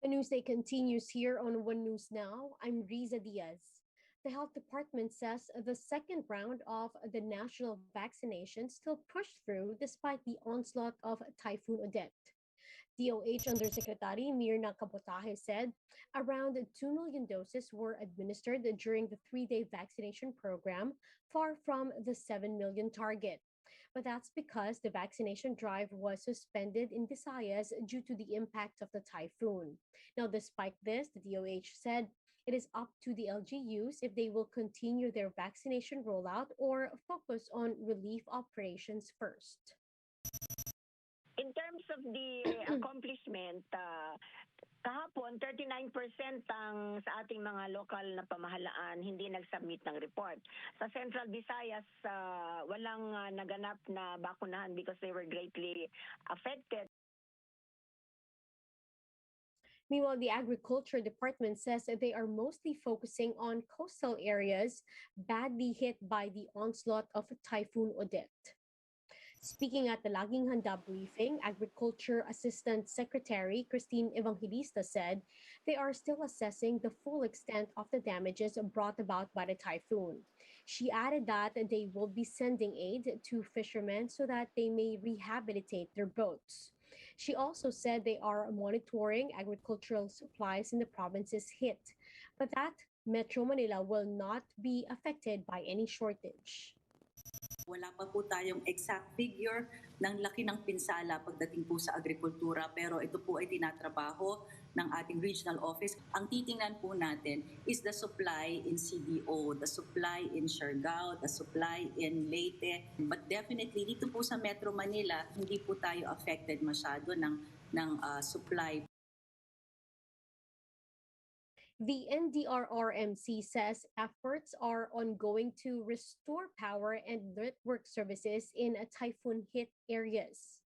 The newsday continues here on One News Now. I'm Riza Diaz. The health department says the second round of the national vaccination still pushed through despite the onslaught of Typhoon Odette. DOH Undersecretary Mirna Cabotaje said around 2 million doses were administered during the 3-day vaccination program, far from the 7 million target. But that's because the vaccination drive was suspended in Visayas due to the impact of the typhoon. Now, despite this, the DOH said it is up to the LGUs if they will continue their vaccination rollout or focus on relief operations first. In terms of the accomplishment, kahapon 39% sa ating mga lokal na pamahalaan hindi nag-submit ng report. Sa Central Visayas, walang naganap na bakunahan because they were greatly affected. Meanwhile, the Agriculture Department says that they are mostly focusing on coastal areas badly hit by the onslaught of Typhoon Odette. Speaking at the Laging Handa briefing, Agriculture Assistant Secretary Christine Evangelista said they are still assessing the full extent of the damages brought about by the typhoon. She added that they will be sending aid to fishermen so that they may rehabilitate their boats. She also said they are monitoring agricultural supplies in the provinces hit, but that Metro Manila will not be affected by any shortage. Wala pa po tayong exact figure ng laki ng pinsala pagdating po sa agrikultura, pero ito po ay tinatrabaho ng ating regional office. Ang titingnan po natin is the supply in CDO, the supply in Siargao, the supply in Leyte. But definitely dito po sa Metro Manila, hindi po tayo affected masyado ng supply. The NDRRMC says efforts are ongoing to restore power and network services in typhoon-hit areas.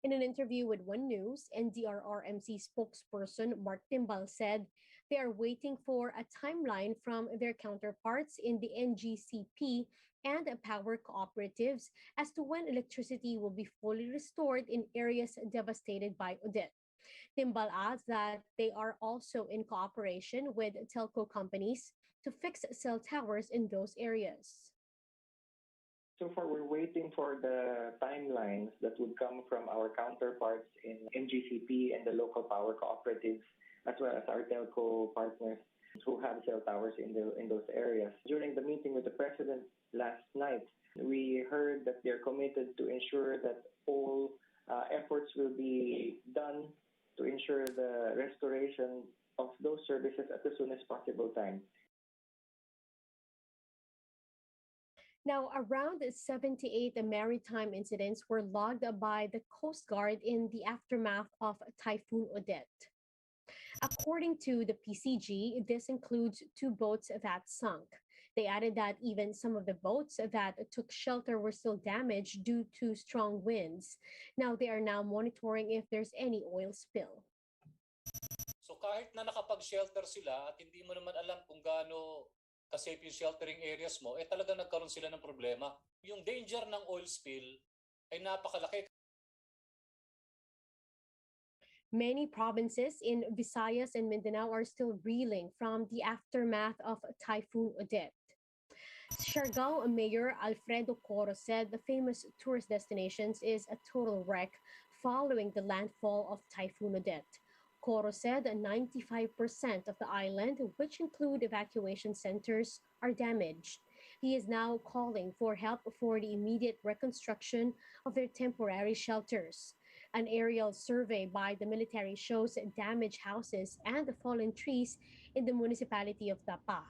In an interview with One News, NDRRMC spokesperson Mark Timbal said they are waiting for a timeline from their counterparts in the NGCP and power cooperatives as to when electricity will be fully restored in areas devastated by Odette. Timbal adds that they are also in cooperation with telco companies to fix cell towers in those areas. So far, we're waiting for the timelines that would come from our counterparts in NGCP and the local power cooperatives, as well as our telco partners who have cell towers in those areas. During the meeting with the President last night, we heard that they're committed to ensure that all efforts will be done to ensure the restoration of those services at the soonest possible time. Now, around 78 maritime incidents were logged by the Coast Guard in the aftermath of Typhoon Odette. According to the PCG, this includes 2 boats that sunk. They added that even some of the boats that took shelter were still damaged due to strong winds. Now they are now monitoring if there's any oil spill. So kahit na nakapag-shelter sila at hindi mo naman alam kung gaano ka-safe yung sheltering areas mo, talaga nagkaroon sila ng problema. Yung danger ng oil spill ay napakalaki. Many provinces in Visayas and Mindanao are still reeling from the aftermath of Typhoon Odette. Siargao Mayor Alfredo Coro said the famous tourist destinations is a total wreck following the landfall of Typhoon Odette. Coro said 95% of the island, which include evacuation centers, are damaged. He is now calling for help for the immediate reconstruction of their temporary shelters. An aerial survey by the military shows damaged houses and fallen trees in the municipality of Tapa.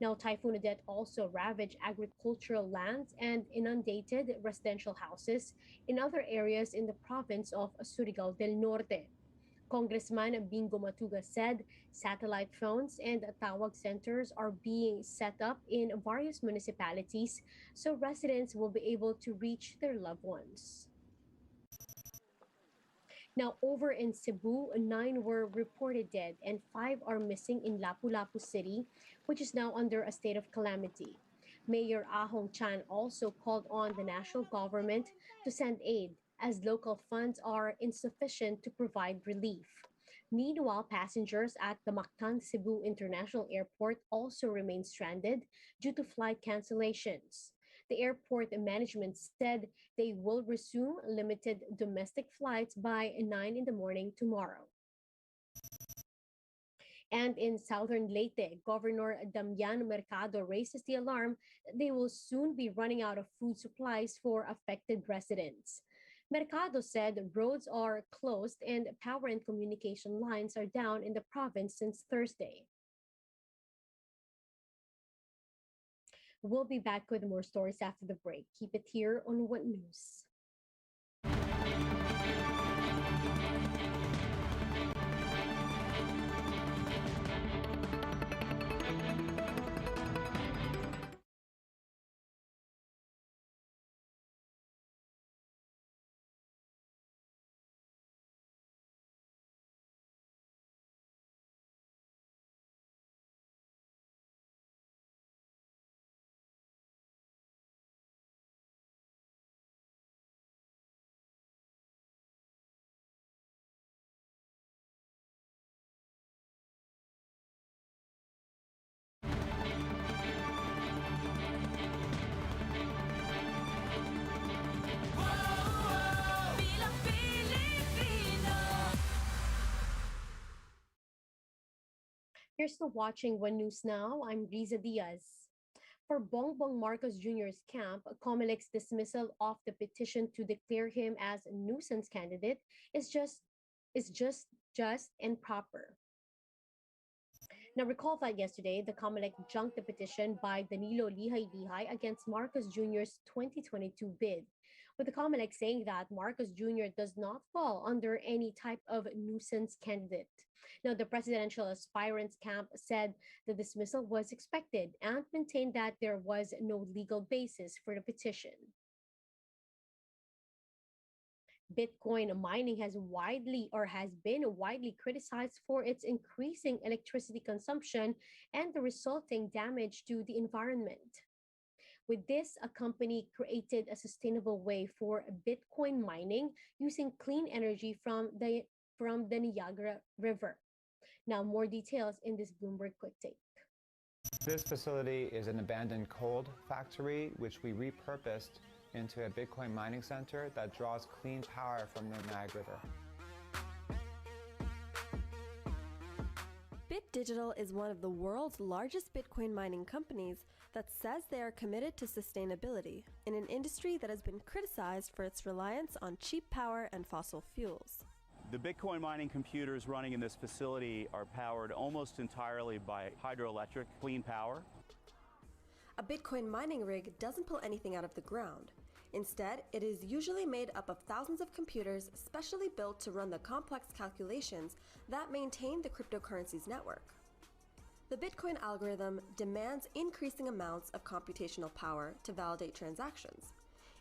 Now, Typhoon Odette also ravaged agricultural lands and inundated residential houses in other areas in the province of Surigao del Norte. Congressman Bingo Matuga said satellite phones and tawag centers are being set up in various municipalities so residents will be able to reach their loved ones. Now, over in Cebu, 9 were reported dead and 5 are missing in Lapu-Lapu City, which is now under a state of calamity. Mayor Ahong Chan also called on the national government to send aid as local funds are insufficient to provide relief. Meanwhile, passengers at the Mactan Cebu International Airport also remain stranded due to flight cancellations. The airport management said they will resume limited domestic flights by 9 in the morning tomorrow. And in southern Leyte, Governor Damian Mercado raises the alarm that they will soon be running out of food supplies for affected residents. Mercado said roads are closed and power and communication lines are down in the province since Thursday. We'll be back with more stories after the break. Keep it here on What News. You're still watching One News Now. I'm Riza Diaz. For Bongbong Marcos Jr.'s camp, Comelec's dismissal of the petition to declare him as a nuisance candidate is just and proper. Now, recall that yesterday, the COMELEC junked the petition by Danilo Lihay-Lihay against Marcos Jr.'s 2022 bid, with the COMELEC saying that Marcos Jr. does not fall under any type of nuisance candidate. Now, the presidential aspirants camp said the dismissal was expected and maintained that there was no legal basis for the petition. Bitcoin mining has been widely criticized for its increasing electricity consumption and the resulting damage to the environment. With this, a company created a sustainable way for Bitcoin mining using clean energy from the Niagara River. Now, more details in this Bloomberg Quick Take. This facility is an abandoned coal factory, which we repurposed into a Bitcoin mining center that draws clean power from the Niagara River. Bit Digital is one of the world's largest Bitcoin mining companies that says they are committed to sustainability in an industry that has been criticized for its reliance on cheap power and fossil fuels. The Bitcoin mining computers running in this facility are powered almost entirely by hydroelectric clean power. A Bitcoin mining rig doesn't pull anything out of the ground. Instead, it is usually made up of thousands of computers specially built to run the complex calculations that maintain the cryptocurrency's network. The Bitcoin algorithm demands increasing amounts of computational power to validate transactions.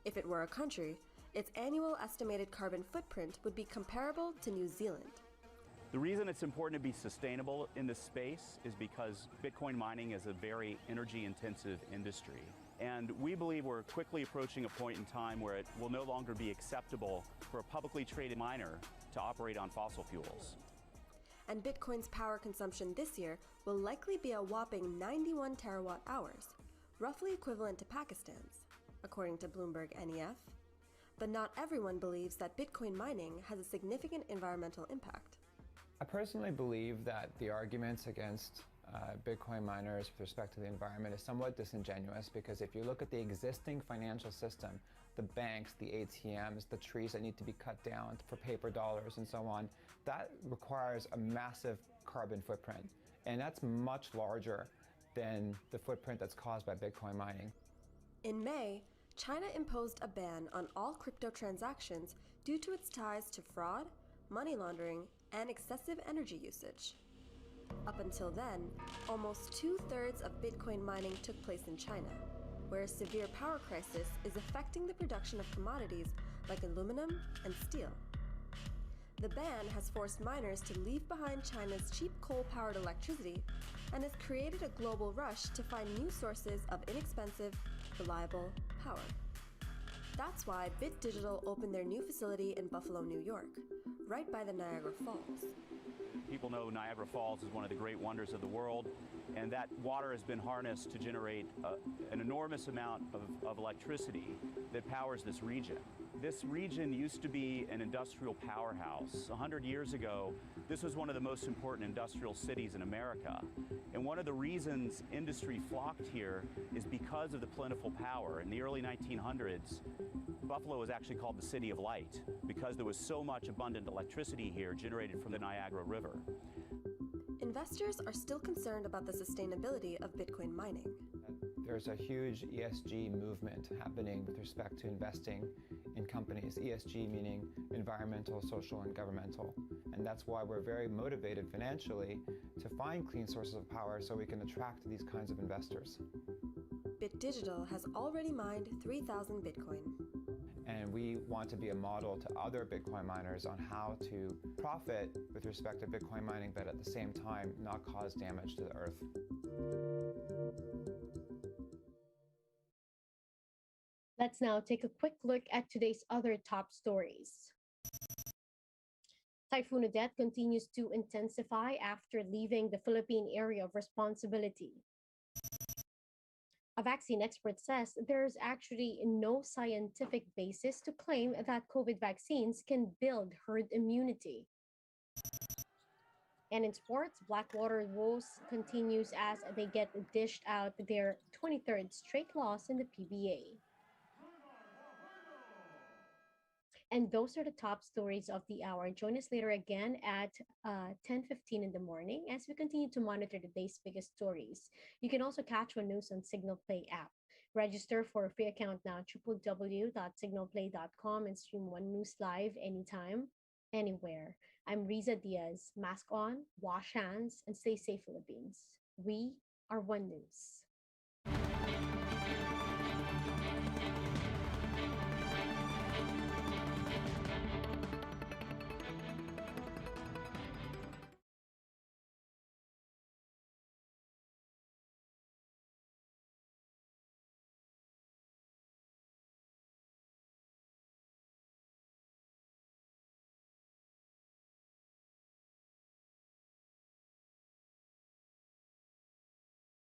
If it were a country, its annual estimated carbon footprint would be comparable to New Zealand. The reason it's important to be sustainable in this space is because Bitcoin mining is a very energy-intensive industry. And we believe we're quickly approaching a point in time where it will no longer be acceptable for a publicly traded miner to operate on fossil fuels. And Bitcoin's power consumption this year will likely be a whopping 91 terawatt hours, roughly equivalent to Pakistan's, according to Bloomberg NEF. But not everyone believes that Bitcoin mining has a significant environmental impact. I personally believe that the arguments against Bitcoin miners with respect to the environment is somewhat disingenuous, because if you look at the existing financial system, the banks, the ATMs, the trees that need to be cut down for paper dollars and so on, that requires a massive carbon footprint. And that's much larger than the footprint that's caused by Bitcoin mining. In May, China imposed a ban on all crypto transactions due to its ties to fraud, money laundering, and excessive energy usage. Up until then, almost 2/3 of Bitcoin mining took place in China, where a severe power crisis is affecting the production of commodities like aluminum and steel. The ban has forced miners to leave behind China's cheap coal-powered electricity and has created a global rush to find new sources of inexpensive, reliable power. That's That's why Bit Digital opened their new facility in Buffalo, New York, right by the Niagara Falls. People know Niagara Falls is one of the great wonders of the world, and that water has been harnessed to generate an enormous amount of electricity that powers this region. This region used to be an industrial powerhouse. 100 years ago, this was one of the most important industrial cities in America. And one of the reasons industry flocked here is because of the plentiful power. In the early 1900s, Buffalo was actually called the City of Light because there was so much abundant electricity here generated from the Niagara River. Investors are still concerned about the sustainability of Bitcoin mining. There's a huge ESG movement happening with respect to investing in companies. ESG meaning environmental, social, and governmental. And that's why we're very motivated financially to find clean sources of power so we can attract these kinds of investors. Bit Digital has already mined 3,000 Bitcoin. And we want to be a model to other Bitcoin miners on how to profit with respect to Bitcoin mining, but at the same time, not cause damage to the earth. Let's now take a quick look at today's other top stories. Typhoon Odette continues to intensify after leaving the Philippine area of responsibility. A vaccine expert says there's actually no scientific basis to claim that COVID vaccines can build herd immunity. And in sports, Blackwater woes continues as they get dished out their 23rd straight loss in the PBA. And those are the top stories of the hour. Join us later again at 10:15 in the morning as we continue to monitor the day's biggest stories. You can also catch One News on Signal Play app. Register for a free account now, www.signalplay.com, and stream One News live anytime, anywhere. I'm Riza Diaz. Mask on, wash hands, and stay safe, Philippines. We are One News.